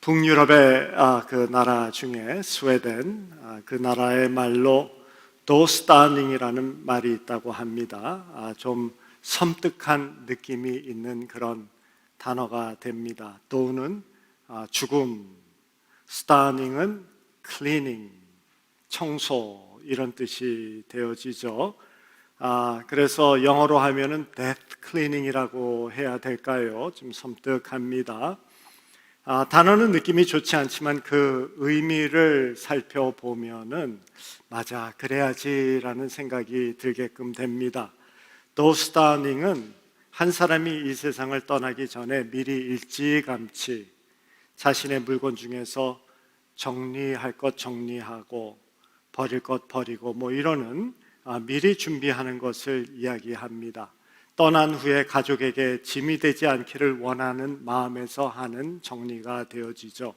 북유럽의 그 나라 중에 스웨덴, 그 나라의 말로 도스타닝이라는 말이 있다고 합니다. 좀 섬뜩한 느낌이 있는 그런 단어가 됩니다. 도는 죽음, 스타닝은 클리닝, 청소 이런 뜻이 되어지죠. 그래서 영어로 하면은 death cleaning이라고 해야 될까요? 좀 섬뜩합니다. 단어는 느낌이 좋지 않지만 그 의미를 살펴보면은 맞아, 그래야지라는 생각이 들게끔 됩니다. 도스타닝은 한 사람이 이 세상을 떠나기 전에 미리 일찌감치 자신의 물건 중에서 정리할 것 정리하고 버릴 것 버리고 뭐 이러는 미리 준비하는 것을 이야기합니다. 떠난 후에 가족에게 짐이 되지 않기를 원하는 마음에서 하는 정리가 되어지죠.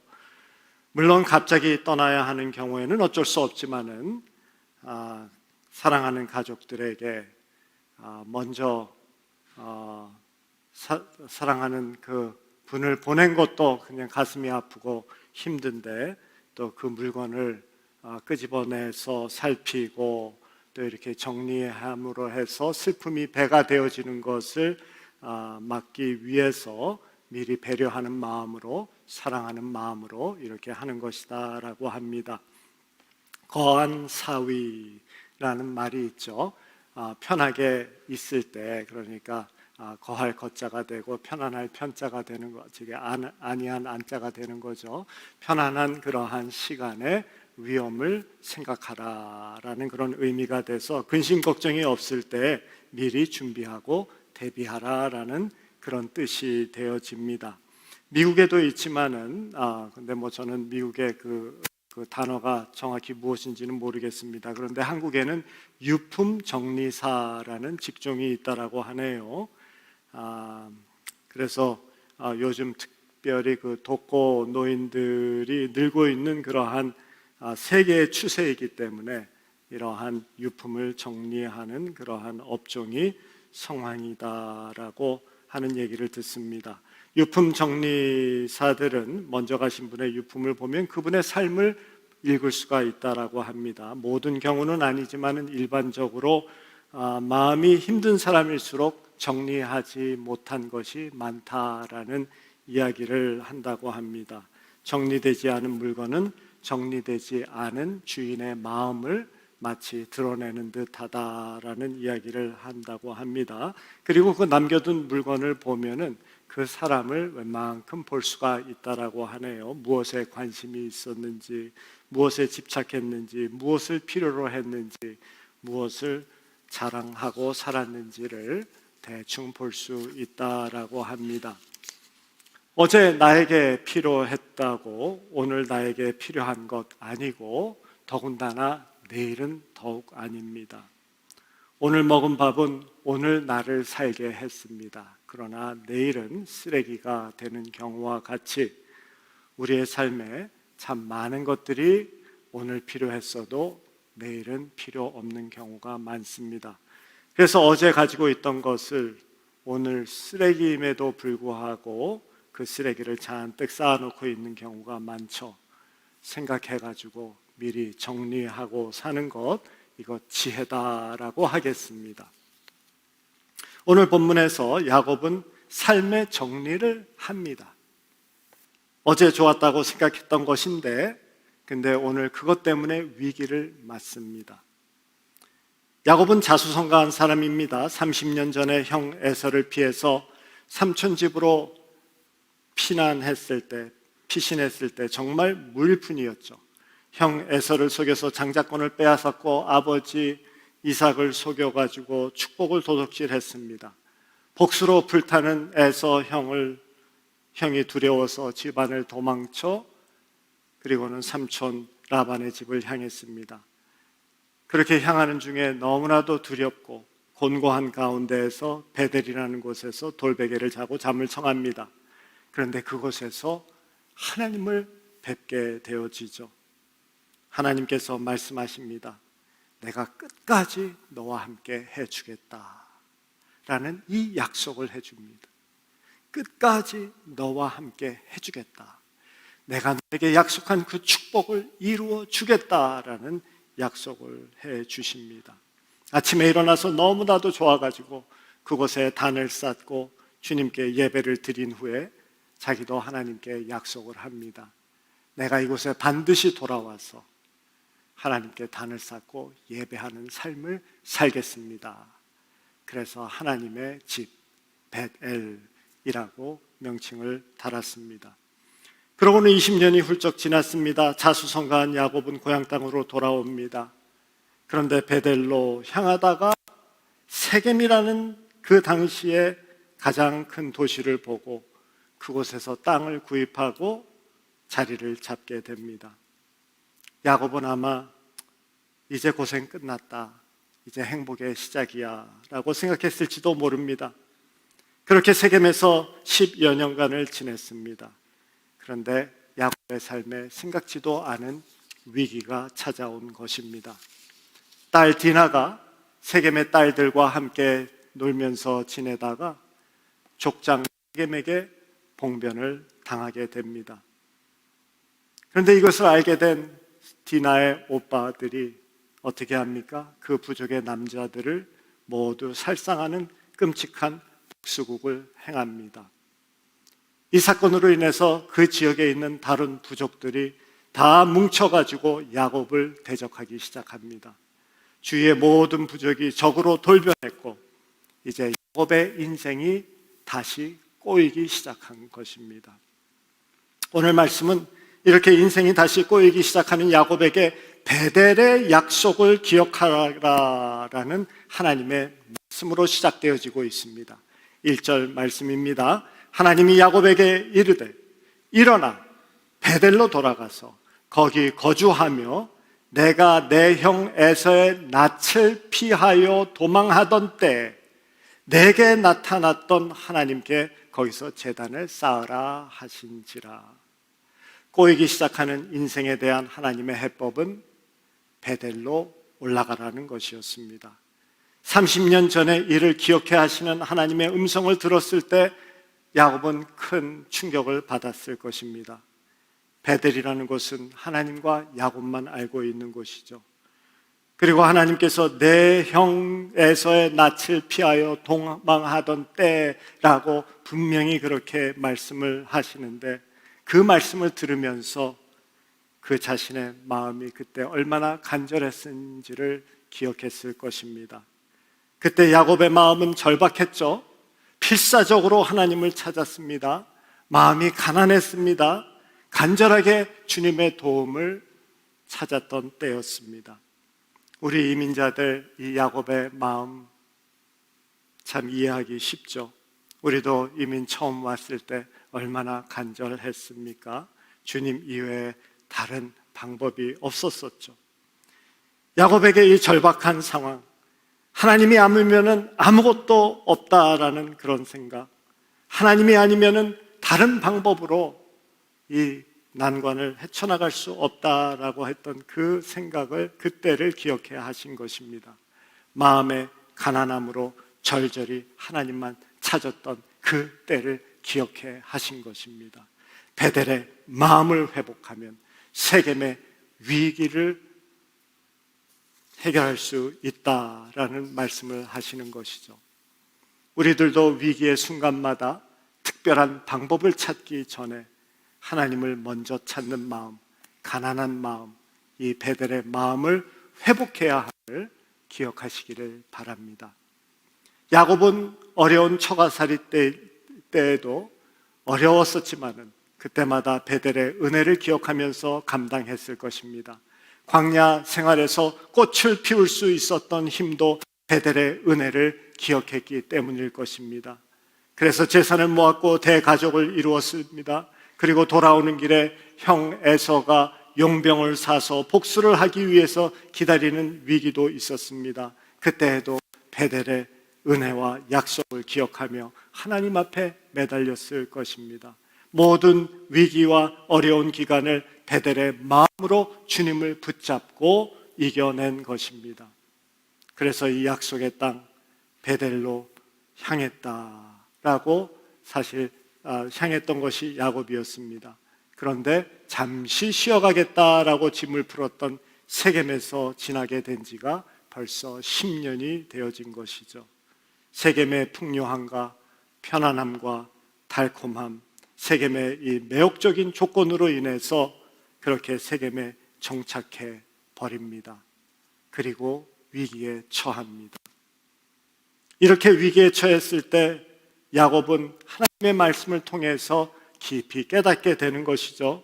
물론 갑자기 떠나야 하는 경우에는 어쩔 수 없지만은 사랑하는 가족들에게 먼저 사랑하는 그 분을 보낸 것도 그냥 가슴이 아프고 힘든데 또 그 물건을 끄집어내서 살피고 또 이렇게 정리함으로 해서 슬픔이 배가 되어지는 것을 막기 위해서 미리 배려하는 마음으로 사랑하는 마음으로 이렇게 하는 것이다라고 합니다. 거한 사위라는 말이 있죠. 편하게 있을 때 그러니까 거할 거자가 되고 편안할 편자가 되는 거, 즉 안이한 안자가 되는 거죠. 편안한 그러한 시간에 위험을 생각하라라는 그런 의미가 돼서 근심 걱정이 없을 때 미리 준비하고 대비하라라는 그런 뜻이 되어집니다. 미국에도 있지만은 근데 뭐 저는 미국의 그 단어가 정확히 무엇인지는 모르겠습니다. 그런데 한국에는 유품 정리사라는 직종이 있다라고 하네요. 그래서 요즘 특별히 그 독거 노인들이 늘고 있는 그러한 세계의 추세이기 때문에 이러한 유품을 정리하는 그러한 업종이 성황이다라고 하는 얘기를 듣습니다. 유품 정리사들은 먼저 가신 분의 유품을 보면 그분의 삶을 읽을 수가 있다라고 합니다. 모든 경우는 아니지만은 일반적으로 마음이 힘든 사람일수록 정리하지 못한 것이 많다라는 이야기를 한다고 합니다. 정리되지 않은 물건은 정리되지 않은 주인의 마음을 마치 드러내는 듯하다라는 이야기를 한다고 합니다. 그리고 그 남겨둔 물건을 보면은 그 사람을 웬만큼 볼 수가 있다라고 하네요. 무엇에 관심이 있었는지, 무엇에 집착했는지, 무엇을 필요로 했는지, 무엇을 자랑하고 살았는지를 대충 볼 수 있다라고 합니다. 어제 나에게 필요했다고 오늘 나에게 필요한 것 아니고 더군다나 내일은 더욱 아닙니다. 오늘 먹은 밥은 오늘 나를 살게 했습니다. 그러나 내일은 쓰레기가 되는 경우와 같이 우리의 삶에 참 많은 것들이 오늘 필요했어도 내일은 필요 없는 경우가 많습니다. 그래서 어제 가지고 있던 것을 오늘 쓰레기임에도 불구하고 그 쓰레기를 잔뜩 쌓아놓고 있는 경우가 많죠. 생각해가지고 미리 정리하고 사는 것, 이거 지혜다라고 하겠습니다. 오늘 본문에서 야곱은 삶의 정리를 합니다. 어제 좋았다고 생각했던 것인데 근데 오늘 그것 때문에 위기를 맞습니다. 야곱은 자수성가한 사람입니다. 30년 전에 형 에서를 피해서 삼촌 집으로 피신했을 때 정말 무일푼이었죠. 형 에서를 속여서 장자권을 빼앗았고 아버지 이삭을 속여가지고 축복을 도둑질했습니다. 복수로 불타는 에서 형이 두려워서 집안을 도망쳐 그리고는 삼촌 라반의 집을 향했습니다. 그렇게 향하는 중에 너무나도 두렵고 곤고한 가운데에서 베델이라는 곳에서 돌베개를 자고 잠을 청합니다. 그런데 그곳에서 하나님을 뵙게 되어지죠. 하나님께서 말씀하십니다. 내가 끝까지 너와 함께 해주겠다 라는 이 약속을 해줍니다. 끝까지 너와 함께 해주겠다. 내가 너에게 약속한 그 축복을 이루어 주겠다라는 약속을 해 주십니다. 아침에 일어나서 너무나도 좋아가지고 그곳에 단을 쌓고 주님께 예배를 드린 후에 자기도 하나님께 약속을 합니다. 내가 이곳에 반드시 돌아와서 하나님께 단을 쌓고 예배하는 삶을 살겠습니다. 그래서 하나님의 집 벳엘이라고 명칭을 달았습니다. 그러고는 20년이 훌쩍 지났습니다. 자수성가한 야곱은 고향 땅으로 돌아옵니다. 그런데 벳엘로 향하다가 세겜이라는 그 당시에 가장 큰 도시를 보고 그곳에서 땅을 구입하고 자리를 잡게 됩니다. 야곱은 아마 이제 고생 끝났다, 이제 행복의 시작이야 라고 생각했을지도 모릅니다. 그렇게 세겜에서 10여 년간을 지냈습니다. 그런데 야곱의 삶에 생각지도 않은 위기가 찾아온 것입니다. 딸 디나가 세겜의 딸들과 함께 놀면서 지내다가 족장 세겜에게 봉변을 당하게 됩니다. 그런데 이것을 알게 된 디나의 오빠들이 어떻게 합니까? 그 부족의 남자들을 모두 살상하는 끔찍한 복수국을 행합니다. 이 사건으로 인해서 그 지역에 있는 다른 부족들이 다 뭉쳐가지고 야곱을 대적하기 시작합니다. 주위의 모든 부족이 적으로 돌변했고 이제 야곱의 인생이 다시 꼬이기 시작한 것입니다. 오늘 말씀은 이렇게 인생이 다시 꼬이기 시작하는 야곱에게 베델의 약속을 기억하라라는 하나님의 말씀으로 시작되어지고 있습니다. 1절 말씀입니다. 하나님이 야곱에게 이르되 일어나 베델로 돌아가서 거기 거주하며 내가 내 형 에서의 낯을 피하여 도망하던 때 내게 나타났던 하나님께 거기서 제단을 쌓으라 하신지라. 꼬이기 시작하는 인생에 대한 하나님의 해법은 베델로 올라가라는 것이었습니다. 30년 전에 이를 기억해 하시는 하나님의 음성을 들었을 때 야곱은 큰 충격을 받았을 것입니다. 베델이라는 곳은 하나님과 야곱만 알고 있는 곳이죠. 그리고 하나님께서 내 형 에서의 낯을 피하여 도망하던 때라고 분명히 그렇게 말씀을 하시는데 그 말씀을 들으면서 그 자신의 마음이 그때 얼마나 간절했는지를 기억했을 것입니다. 그때 야곱의 마음은 절박했죠. 필사적으로 하나님을 찾았습니다. 마음이 가난했습니다. 간절하게 주님의 도움을 찾았던 때였습니다. 우리 이민자들 이 야곱의 마음 참 이해하기 쉽죠. 우리도 이민 처음 왔을 때 얼마나 간절했습니까? 주님 이외에 다른 방법이 없었었죠. 야곱에게 이 절박한 상황, 하나님이 아니면은 아무것도 없다라는 그런 생각, 하나님이 아니면은 다른 방법으로 이 난관을 헤쳐나갈 수 없다라고 했던 그 생각을 그때를 기억해 하신 것입니다. 마음의 가난함으로 절절히 하나님만 찾았던 그 때를 기억해 하신 것입니다. 베델의 마음을 회복하면 세겜의 위기를 해결할 수 있다라는 말씀을 하시는 것이죠. 우리들도 위기의 순간마다 특별한 방법을 찾기 전에 하나님을 먼저 찾는 마음, 가난한 마음, 이 베델의 마음을 회복해야 함을 기억하시기를 바랍니다. 야곱은 어려운 처가살이 때에도 어려웠었지만은 그때마다 베델의 은혜를 기억하면서 감당했을 것입니다. 광야 생활에서 꽃을 피울 수 있었던 힘도 베델의 은혜를 기억했기 때문일 것입니다. 그래서 재산을 모았고 대가족을 이루었습니다. 그리고 돌아오는 길에 형 에서가 용병을 사서 복수를 하기 위해서 기다리는 위기도 있었습니다. 그때에도 베델의 은혜와 약속을 기억하며 하나님 앞에 매달렸을 것입니다. 모든 위기와 어려운 기간을 베델의 마음으로 주님을 붙잡고 이겨낸 것입니다. 그래서 이 약속의 땅 베델로 향했다라고 사실 향했던 것이 야곱이었습니다. 그런데 잠시 쉬어가겠다라고 짐을 풀었던 세겜에서 지나게 된 지가 벌써 10년이 되어진 것이죠. 세겜의 풍요함과 편안함과 달콤함, 세겜의 이 매혹적인 조건으로 인해서 그렇게 세겜에 정착해 버립니다. 그리고 위기에 처합니다. 이렇게 위기에 처했을 때 야곱은 하나님의 말씀을 통해서 깊이 깨닫게 되는 것이죠.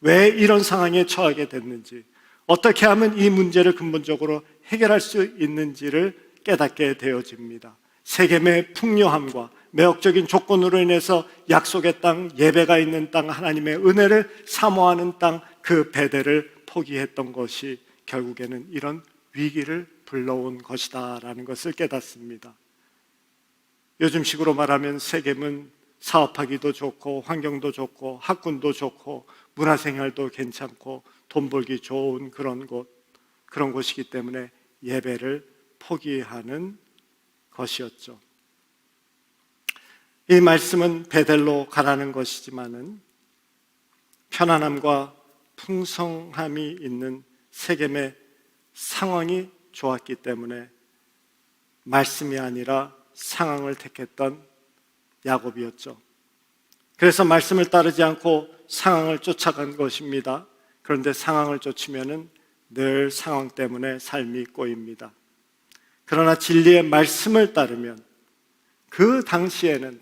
왜 이런 상황에 처하게 됐는지, 어떻게 하면 이 문제를 근본적으로 해결할 수 있는지를 깨닫게 되어집니다. 세겜의 풍요함과 매혹적인 조건으로 인해서 약속의 땅, 예배가 있는 땅, 하나님의 은혜를 사모하는 땅, 그 배대를 포기했던 것이 결국에는 이런 위기를 불러온 것이다라는 것을 깨닫습니다. 요즘식으로 말하면 세겜은 사업하기도 좋고 환경도 좋고 학군도 좋고 문화생활도 괜찮고 돈 벌기 좋은 그런 곳이기 때문에 예배를 포기하는 것이었죠. 이 말씀은 베델로 가라는 것이지만은 편안함과 풍성함이 있는 세겜의 상황이 좋았기 때문에 말씀이 아니라 상황을 택했던 야곱이었죠. 그래서 말씀을 따르지 않고 상황을 쫓아간 것입니다. 그런데 상황을 쫓으면은 늘 상황 때문에 삶이 꼬입니다. 그러나 진리의 말씀을 따르면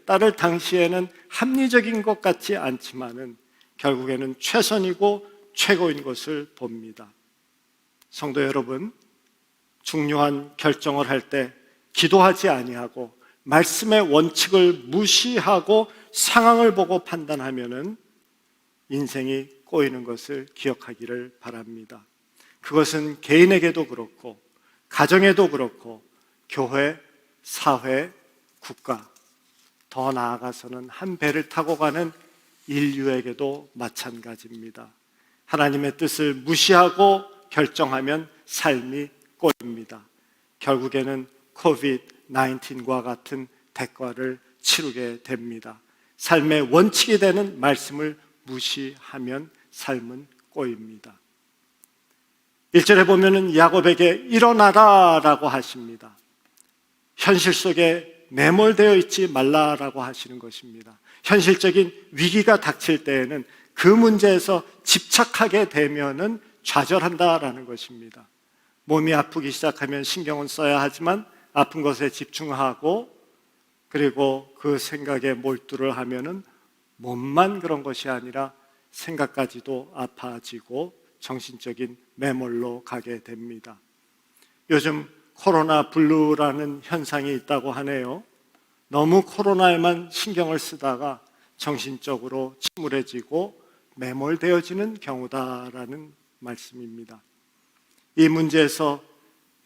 따를 당시에는 합리적인 것 같지 않지만은 결국에는 최선이고 최고인 것을 봅니다. 성도 여러분, 중요한 결정을 할 때 기도하지 아니하고 말씀의 원칙을 무시하고 상황을 보고 판단하면은 인생이 꼬이는 것을 기억하기를 바랍니다. 그것은 개인에게도 그렇고 가정에도 그렇고 교회, 사회, 국가, 더 나아가서는 한 배를 타고 가는 인류에게도 마찬가지입니다. 하나님의 뜻을 무시하고 결정하면 삶이 꼬입니다. 결국에는 COVID-19과 같은 대가를 치르게 됩니다. 삶의 원칙이 되는 말씀을 무시하면 삶은 꼬입니다. 1절에 보면은 야곱에게 일어나라라고 하십니다. 현실 속에 매몰되어 있지 말라라고 하시는 것입니다. 현실적인 위기가 닥칠 때에는 그 문제에서 집착하게 되면은 좌절한다라는 것입니다. 몸이 아프기 시작하면 신경은 써야 하지만 아픈 것에 집중하고 그리고 그 생각에 몰두를 하면은 몸만 그런 것이 아니라 생각까지도 아파지고 정신적인 매몰로 가게 됩니다. 요즘 코로나 블루라는 현상이 있다고 하네요. 너무 코로나에만 신경을 쓰다가 정신적으로 침울해지고 매몰되어지는 경우다라는 말씀입니다. 이 문제에서,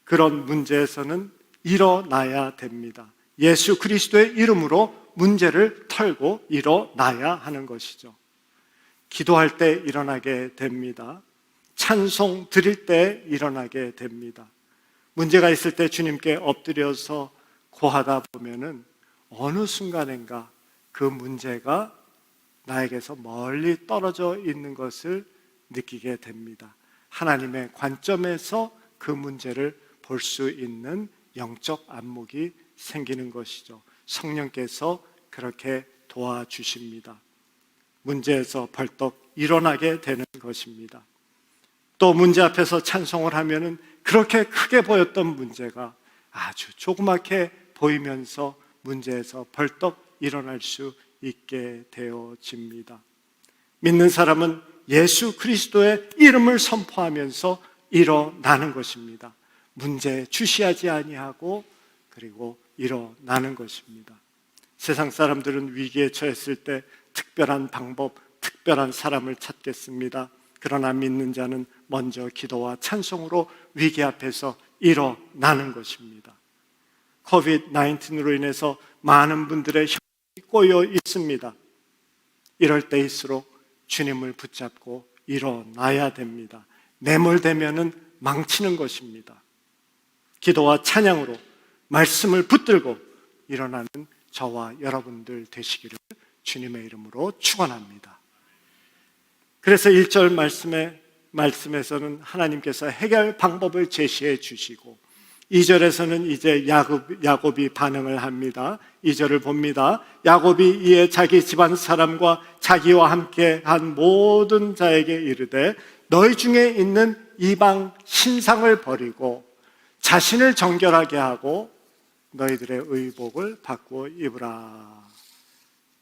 그런 문제에서는 일어나야 됩니다. 예수 그리스도의 이름으로 문제를 털고 일어나야 하는 것이죠. 기도할 때 일어나게 됩니다. 찬송 드릴 때 일어나게 됩니다. 문제가 있을 때 주님께 엎드려서 고하다 보면은 어느 순간인가 그 문제가 나에게서 멀리 떨어져 있는 것을 느끼게 됩니다. 하나님의 관점에서 그 문제를 볼 수 있는 영적 안목이 생기는 것이죠. 성령께서 그렇게 도와주십니다. 문제에서 벌떡 일어나게 되는 것입니다. 또 문제 앞에서 찬송을 하면은 그렇게 크게 보였던 문제가 아주 조그맣게 보이면서 문제에서 벌떡 일어날 수 있게 되어집니다. 믿는 사람은 예수 그리스도의 이름을 선포하면서 일어나는 것입니다. 문제에 주시하지 아니하고 그리고 일어나는 것입니다. 세상 사람들은 위기에 처했을 때 특별한 방법, 특별한 사람을 찾겠습니다. 그러나 믿는 자는 먼저 기도와 찬송으로 위기 앞에서 일어나는 것입니다. COVID-19으로 인해서 많은 분들의 형편이 꼬여 있습니다. 이럴 때일수록 주님을 붙잡고 일어나야 됩니다. 매몰되면은 망치는 것입니다. 기도와 찬양으로 말씀을 붙들고 일어나는 저와 여러분들 되시기를 주님의 이름으로 축원합니다. 그래서 1절 말씀에서는 하나님께서 해결 방법을 제시해 주시고 2절에서는 이제 야곱이 반응을 합니다. 2절을 봅니다. 야곱이 이에 자기 집안 사람과 자기와 함께 한 모든 자에게 이르되 너희 중에 있는 이방 신상을 버리고 자신을 정결하게 하고 너희들의 의복을 바꾸어 입으라.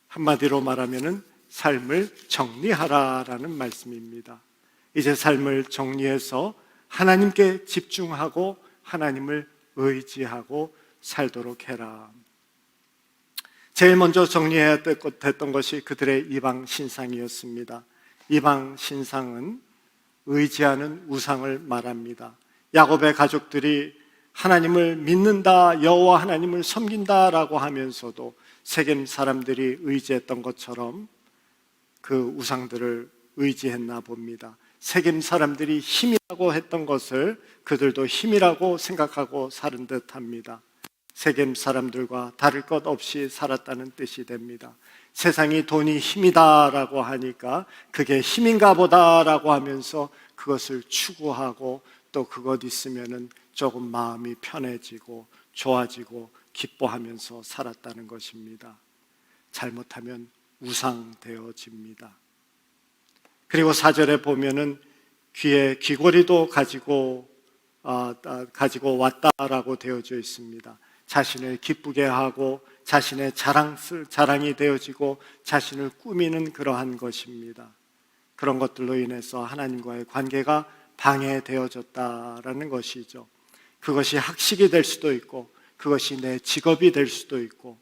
한마디로 말하면은 삶을 정리하라라는 말씀입니다. 이제 삶을 정리해서 하나님께 집중하고 하나님을 의지하고 살도록 해라. 제일 먼저 정리해야 됐던 것이 그들의 이방 신상이었습니다. 이방 신상은 의지하는 우상을 말합니다. 야곱의 가족들이 하나님을 믿는다, 여호와 하나님을 섬긴다라고 하면서도 세겜 사람들이 의지했던 것처럼 그 우상들을 의지했나 봅니다. 세겜 사람들이 힘이라고 했던 것을 그들도 힘이라고 생각하고 사는 듯합니다. 세겜 사람들과 다를 것 없이 살았다는 뜻이 됩니다. 세상이 돈이 힘이다라고 하니까 그게 힘인가 보다라고 하면서 그것을 추구하고 또 그것 있으면은 조금 마음이 편해지고 좋아지고 기뻐하면서 살았다는 것입니다. 잘못하면 우상되어집니다. 그리고 4절에 보면은 귀에 귀고리도 가지고 왔다라고 되어져 있습니다. 자신을 기쁘게 하고 자신의 자랑이 되어지고 자신을 꾸미는 그러한 것입니다. 그런 것들로 인해서 하나님과의 관계가 방해되어졌다라는 것이죠. 그것이 학식이 될 수도 있고 그것이 내 직업이 될 수도 있고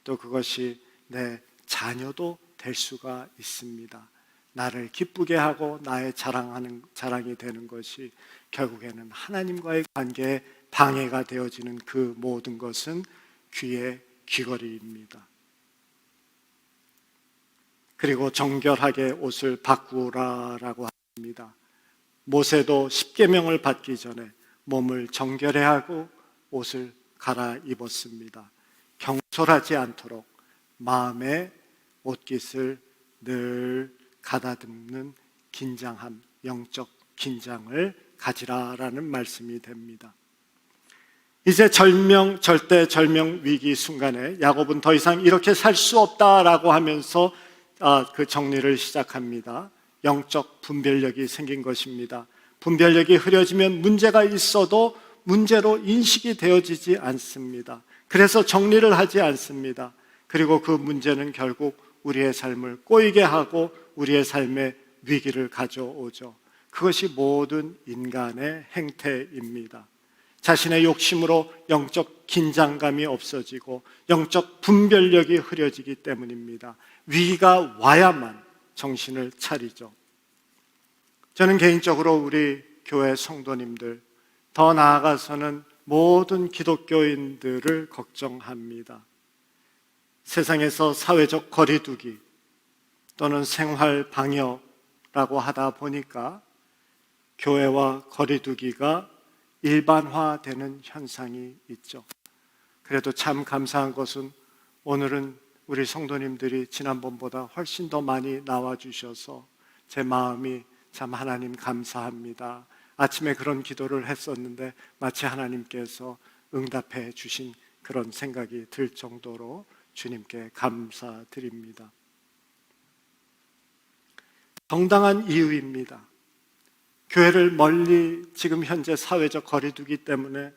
또 그것이 내 자녀도 될 수가 있습니다. 나를 기쁘게 하고 나의 자랑이 되는 것이 결국에는 하나님과의 관계에 방해가 되어지는 그 모든 것은 귀의 귀걸이입니다. 그리고 정결하게 옷을 바꾸라라고 합니다. 모세도 십계명을 받기 전에 몸을 정결해야 하고 옷을 갈아입었습니다. 경솔하지 않도록 마음의 옷깃을 늘 가다듬는 긴장함, 영적 긴장을 가지라라는 말씀이 됩니다. 이제 절대 절명 위기 순간에 야곱은 더 이상 이렇게 살 수 없다라고 하면서 그 정리를 시작합니다. 영적 분별력이 생긴 것입니다. 분별력이 흐려지면 문제가 있어도 문제로 인식이 되어지지 않습니다. 그래서 정리를 하지 않습니다. 그리고 그 문제는 결국 우리의 삶을 꼬이게 하고 우리의 삶에 위기를 가져오죠. 그것이 모든 인간의 행태입니다. 자신의 욕심으로 영적 긴장감이 없어지고 영적 분별력이 흐려지기 때문입니다. 위기가 와야만 정신을 차리죠. 저는 개인적으로 우리 교회 성도님들, 더 나아가서는 모든 기독교인들을 걱정합니다. 세상에서 사회적 거리두기 또는 생활 방역이라고 하다 보니까 교회와 거리두기가 일반화되는 현상이 있죠. 그래도 참 감사한 것은 오늘은 우리 성도님들이 지난번보다 훨씬 더 많이 나와주셔서 제 마음이 참 하나님 감사합니다. 아침에 그런 기도를 했었는데 마치 하나님께서 응답해 주신 그런 생각이 들 정도로 주님께 감사드립니다. 정당한 이유입니다. 교회를 멀리 지금 현재 사회적 거리두기 때문에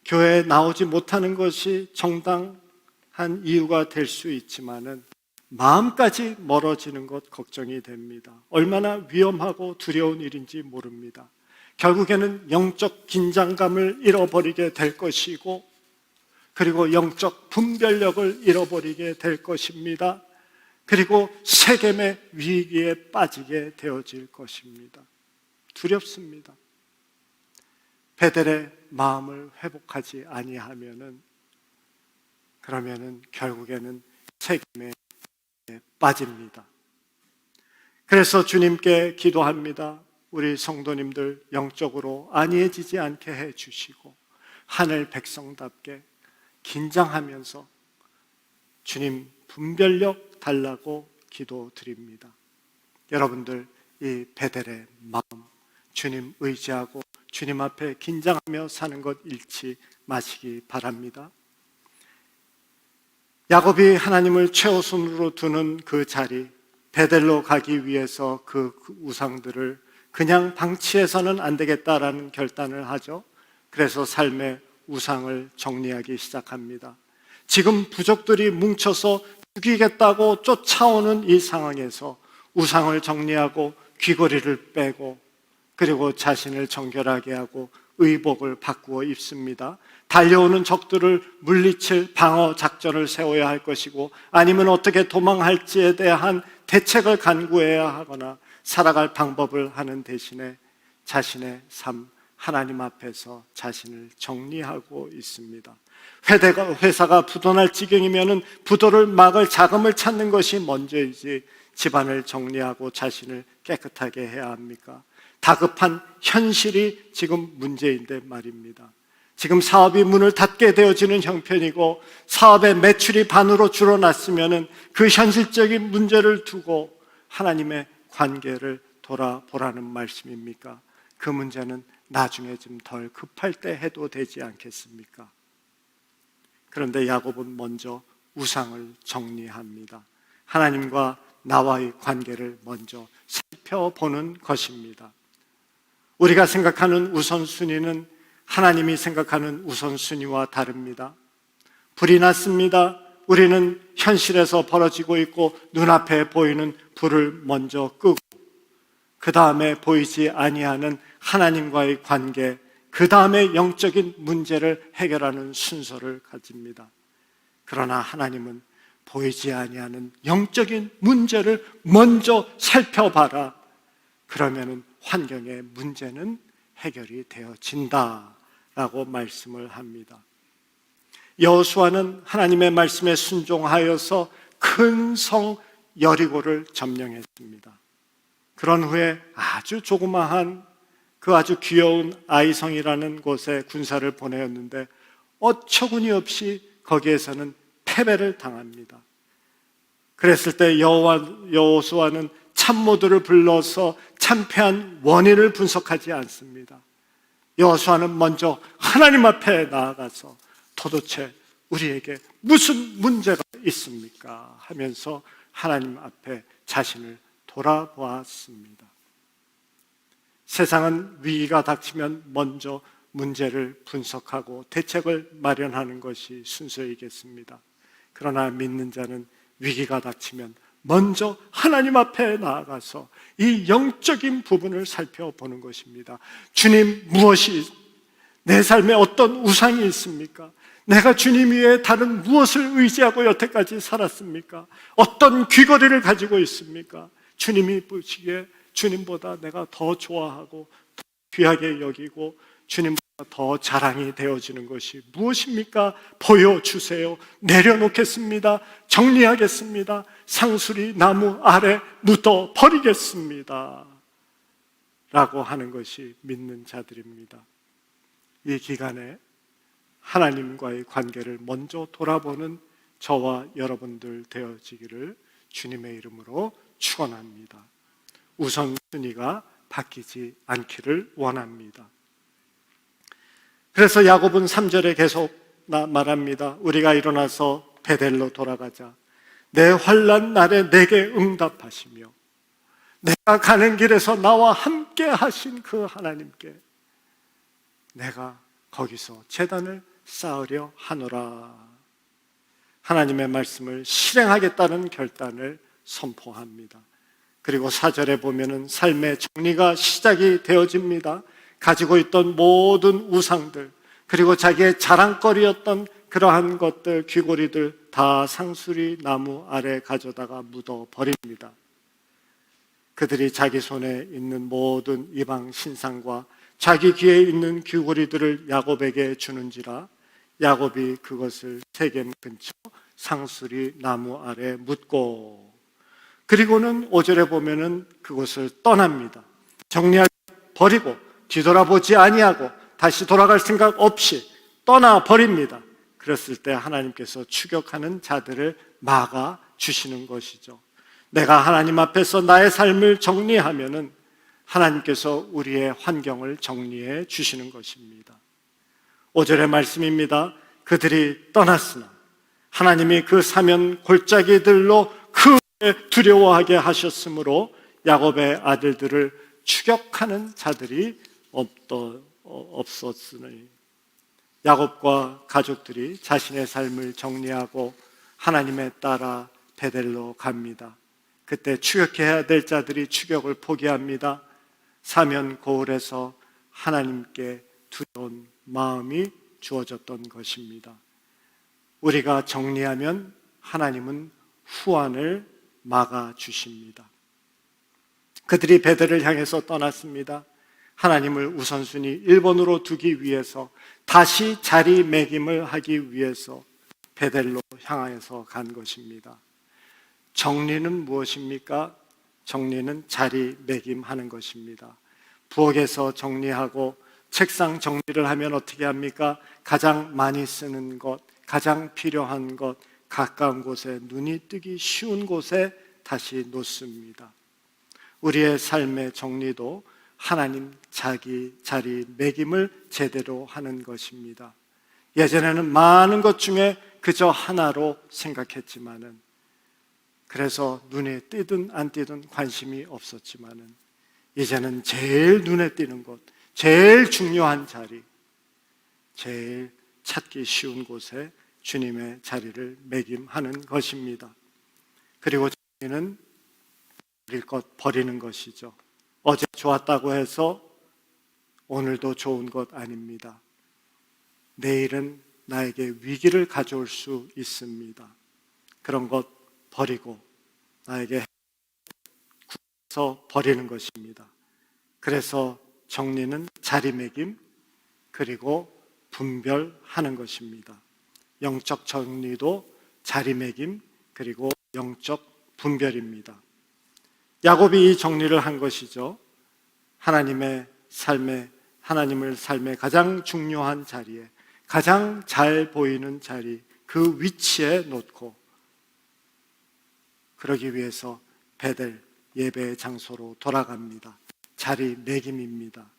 교회에 나오지 못하는 것이 정당한 이유가 될 수 있지만은 마음까지 멀어지는 것 걱정이 됩니다. 얼마나 위험하고 두려운 일인지 모릅니다. 결국에는 영적 긴장감을 잃어버리게 될 것이고 그리고 영적 분별력을 잃어버리게 될 것입니다. 그리고 세겜의 위기에 빠지게 되어질 것입니다. 두렵습니다. 베델의 마음을 회복하지 아니하면은 그러면은 결국에는 세겜에 빠집니다. 그래서 주님께 기도합니다. 우리 성도님들 영적으로 안이해지지 않게 해주시고 하늘 백성답게 긴장하면서 주님 분별력 달라고 기도드립니다. 여러분들 이 베델의 마음, 주님 의지하고 주님 앞에 긴장하며 사는 것 잃지 마시기 바랍니다. 야곱이 하나님을 최우선으로 두는 그 자리, 베델로 가기 위해서 그 우상들을 그냥 방치해서는 안 되겠다라는 결단을 하죠. 그래서 삶의 우상을 정리하기 시작합니다. 지금 부족들이 뭉쳐서 죽이겠다고 쫓아오는 이 상황에서 우상을 정리하고 귀걸이를 빼고 그리고 자신을 정결하게 하고 의복을 바꾸어 입습니다. 달려오는 적들을 물리칠 방어 작전을 세워야 할 것이고 아니면 어떻게 도망할지에 대한 대책을 간구해야 하거나 살아갈 방법을 하는 대신에 자신의 삶, 하나님 앞에서 자신을 정리하고 있습니다. 회사가 부도날 지경이면 부도를 막을 자금을 찾는 것이 먼저이지 집안을 정리하고 자신을 깨끗하게 해야 합니까? 다급한 현실이 지금 문제인데 말입니다. 지금 사업이 문을 닫게 되어지는 형편이고 사업의 매출이 반으로 줄어났으면 그 현실적인 문제를 두고 하나님의 관계를 돌아보라는 말씀입니까? 그 문제는 나중에 좀 덜 급할 때 해도 되지 않겠습니까? 그런데 야곱은 먼저 우상을 정리합니다. 하나님과 나와의 관계를 먼저 살펴보는 것입니다. 우리가 생각하는 우선순위는 하나님이 생각하는 우선순위와 다릅니다. 불이 났습니다. 우리는 현실에서 벌어지고 있고 눈앞에 보이는 불을 먼저 끄고 그 다음에 보이지 아니하는 하나님과의 관계, 그 다음에 영적인 문제를 해결하는 순서를 가집니다. 그러나 하나님은 보이지 아니하는 영적인 문제를 먼저 살펴봐라. 그러면 환경의 문제는 해결이 되어진다라고 말씀을 합니다. 여호수아는 하나님의 말씀에 순종하여서 큰 성 여리고를 점령했습니다. 그런 후에 아주 조그마한 그 아주 귀여운 아이성이라는 곳에 군사를 보내었는데 어처구니 없이 거기에서는 패배를 당합니다. 그랬을 때 여호수아는 참모들을 불러서 참패한 원인을 분석하지 않습니다. 여호수아는 먼저 하나님 앞에 나아가서 도대체 우리에게 무슨 문제가 있습니까? 하면서 하나님 앞에 자신을 돌아보았습니다. 세상은 위기가 닥치면 먼저 문제를 분석하고 대책을 마련하는 것이 순서이겠습니다. 그러나 믿는 자는 위기가 닥치면 먼저 하나님 앞에 나아가서 이 영적인 부분을 살펴보는 것입니다. 주님, 무엇이 내 삶에 어떤 우상이 있습니까? 내가 주님 위에 다른 무엇을 의지하고 여태까지 살았습니까? 어떤 귀걸이를 가지고 있습니까? 주님이 보시기에 주님보다 내가 더 좋아하고 더 귀하게 여기고 주님보다 더 자랑이 되어지는 것이 무엇입니까? 보여주세요. 내려놓겠습니다. 정리하겠습니다. 상수리 나무 아래 묻어 버리겠습니다. 라고 하는 것이 믿는 자들입니다. 이 기간에 하나님과의 관계를 먼저 돌아보는 저와 여러분들 되어지기를 주님의 이름으로 축원합니다. 우선순위가 바뀌지 않기를 원합니다. 그래서 야곱은 3절에 계속 말합니다. 우리가 일어나서 베델로 돌아가자. 내 환난 날에 내게 응답하시며 내가 가는 길에서 나와 함께 하신 그 하나님께 내가 거기서 제단을 쌓으려 하노라. 하나님의 말씀을 실행하겠다는 결단을 선포합니다. 그리고 4절에 보면은 삶의 정리가 시작이 되어집니다. 가지고 있던 모든 우상들, 그리고 자기의 자랑거리였던 그러한 것들, 귀고리들 다 상수리 나무 아래 가져다가 묻어 버립니다. 그들이 자기 손에 있는 모든 이방 신상과 자기 귀에 있는 귀고리들을 야곱에게 주는지라 야곱이 그것을 세겜 근처 상수리 나무 아래 묻고 그리고는 5절에 보면은 그곳을 떠납니다. 정리하고 버리고 뒤돌아보지 아니하고 다시 돌아갈 생각 없이 떠나버립니다. 그랬을 때 하나님께서 추격하는 자들을 막아 주시는 것이죠. 내가 하나님 앞에서 나의 삶을 정리하면은 하나님께서 우리의 환경을 정리해 주시는 것입니다. 5절의 말씀입니다. 그들이 떠났으나 하나님이 그 사면 골짜기들로 크게 두려워하게 하셨으므로 야곱의 아들들을 추격하는 자들이 없었으니, 야곱과 가족들이 자신의 삶을 정리하고 하나님에 따라 베델로 갑니다. 그때 추격해야 될 자들이 추격을 포기합니다. 사면 고을에서 하나님께 두려운 마음이 주어졌던 것입니다. 우리가 정리하면 하나님은 후환을 막아주십니다. 그들이 베델을 향해서 떠났습니다. 하나님을 우선순위 1번으로 두기 위해서, 다시 자리매김을 하기 위해서 베델로 향해서 간 것입니다. 정리는 무엇입니까? 정리는 자리매김하는 것입니다. 부엌에서 정리하고 책상 정리를 하면 어떻게 합니까? 가장 많이 쓰는 것, 가장 필요한 것, 가까운 곳에, 눈이 뜨기 쉬운 곳에 다시 놓습니다. 우리의 삶의 정리도 하나님 자기 자리매김을 제대로 하는 것입니다. 예전에는 많은 것 중에 그저 하나로 생각했지만은, 그래서 눈에 띄든 안 띄든 관심이 없었지만은, 이제는 제일 눈에 띄는 것, 제일 중요한 자리, 제일 찾기 쉬운 곳에 주님의 자리를 매김하는 것입니다. 그리고 정리는 버릴 것 버리는 것이죠. 어제 좋았다고 해서 오늘도 좋은 것 아닙니다. 내일은 나에게 위기를 가져올 수 있습니다. 그런 것 버리고 나에게 구해서 버리는 것입니다. 그래서 정리는 자리매김, 그리고 분별하는 것입니다. 영적 정리도 자리매김, 그리고 영적 분별입니다. 야곱이 이 정리를 한 것이죠. 하나님을 삶의 가장 중요한 자리에, 가장 잘 보이는 자리, 그 위치에 놓고, 그러기 위해서 베델 예배의 장소로 돌아갑니다. 자리매김입니다.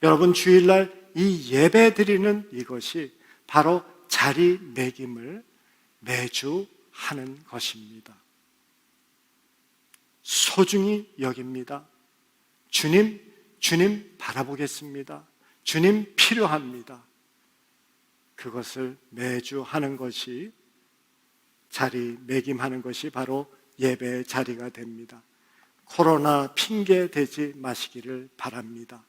여러분, 주일날 이 예배 드리는 이것이 바로 자리매김을 매주 하는 것입니다. 소중히 여깁니다. 주님 바라보겠습니다. 주님 필요합니다. 그것을 매주 하는 것이, 자리매김하는 것이 바로 예배의 자리가 됩니다. 코로나 핑계 대지 마시기를 바랍니다.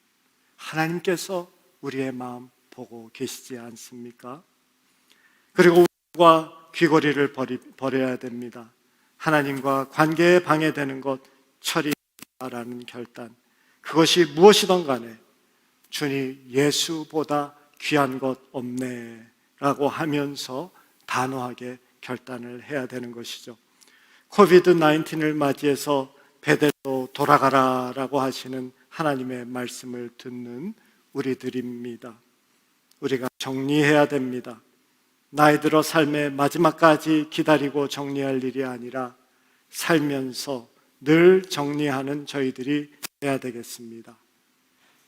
하나님께서 우리의 마음 보고 계시지 않습니까? 그리고 우리가 귀걸이를 버려야 됩니다. 하나님과 관계에 방해되는 것 처리하라는 결단, 그것이 무엇이든 간에 주님 예수보다 귀한 것 없네 라고 하면서 단호하게 결단을 해야 되는 것이죠. 코비드-19을 맞이해서 베델로 돌아가라 라고 하시는 하나님의 말씀을 듣는 우리들입니다. 우리가 정리해야 됩니다. 나이 들어 삶의 마지막까지 기다리고 정리할 일이 아니라 살면서 늘 정리하는 저희들이 돼야 되겠습니다.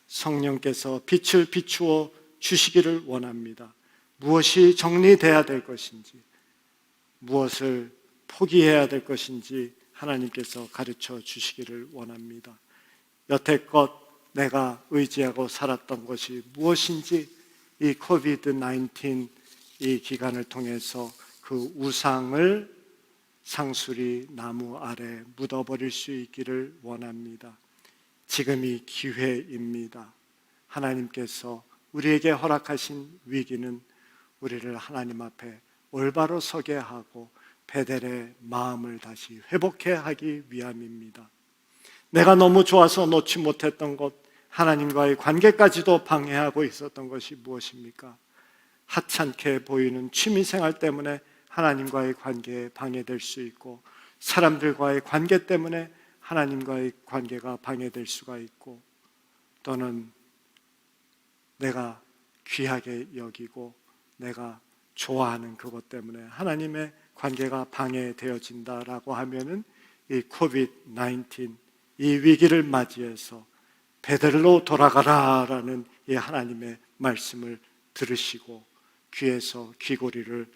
성령께서 빛을 비추어 주시기를 원합니다. 무엇이 정리돼야 될 것인지, 무엇을 포기해야 될 것인지 하나님께서 가르쳐 주시기를 원합니다. 여태껏 내가 의지하고 살았던 것이 무엇인지 이 코비드-19 이 기간을 통해서 그 우상을 상수리 나무 아래 묻어버릴 수 있기를 원합니다. 지금이 기회입니다. 하나님께서 우리에게 허락하신 위기는 우리를 하나님 앞에 올바로 서게 하고 베델의 마음을 다시 회복해 하기 위함입니다. 내가 너무 좋아서 놓지 못했던 것, 하나님과의 관계까지도 방해하고 있었던 것이 무엇입니까? 하찮게 보이는 취미생활 때문에 하나님과의 관계에 방해될 수 있고, 사람들과의 관계 때문에 하나님과의 관계가 방해될 수가 있고, 또는 내가 귀하게 여기고 내가 좋아하는 그것 때문에 하나님의 관계가 방해되어진다라고 하면은 이 코비드-19 이 위기를 맞이해서 베델로 돌아가라라는 이 하나님의 말씀을 들으시고 귀에서 귀고리를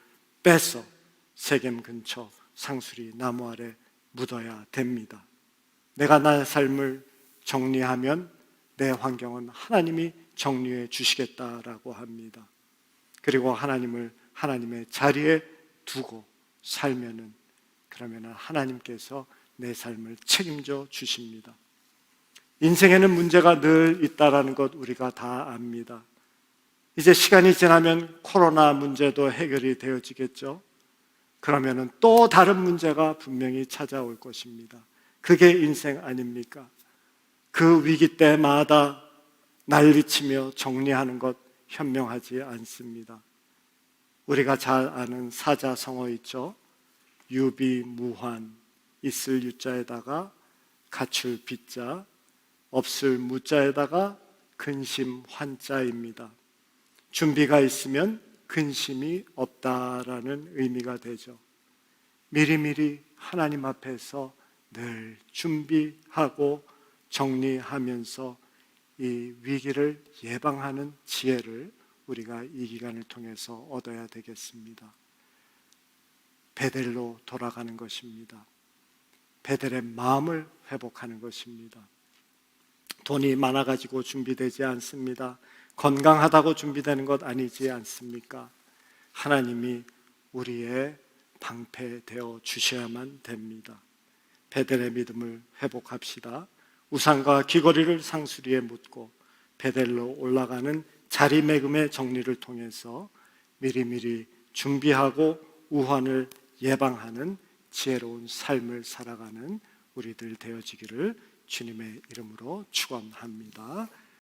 빼서 세겜 근처 상수리 나무 아래 묻어야 됩니다. 내가 나의 삶을 정리하면 내 환경은 하나님이 정리해 주시겠다라고 합니다. 그리고 하나님을 하나님의 자리에 두고 살면은 그러면 하나님께서 내 삶을 책임져 주십니다. 인생에는 문제가 늘 있다라는 것 우리가 다 압니다. 이제 시간이 지나면 코로나 문제도 해결이 되어지겠죠. 그러면은 또 다른 문제가 분명히 찾아올 것입니다. 그게 인생 아닙니까? 그 위기 때마다 난리치며 정리하는 것 현명하지 않습니다. 우리가 잘 아는 사자성어 있죠. 유비무환, 있을 유자에다가 갖출 빗자, 없을 무자에다가 근심 환자입니다. 준비가 있으면 근심이 없다라는 의미가 되죠. 미리미리 하나님 앞에서 늘 준비하고 정리하면서 이 위기를 예방하는 지혜를 우리가 이 기간을 통해서 얻어야 되겠습니다. 베델로 돌아가는 것입니다. 베델의 마음을 회복하는 것입니다. 돈이 많아가지고 준비되지 않습니다. 건강하다고 준비되는 것 아니지 않습니까? 하나님이 우리의 방패되어 주셔야만 됩니다. 베델의 믿음을 회복합시다. 우상과 귀걸이를 상수리에 묻고 베델로 올라가는 자리매김의 정리를 통해서 미리미리 준비하고 우환을 예방하는 지혜로운 삶을 살아가는 우리들 되어지기를 주님의 이름으로 축원합니다.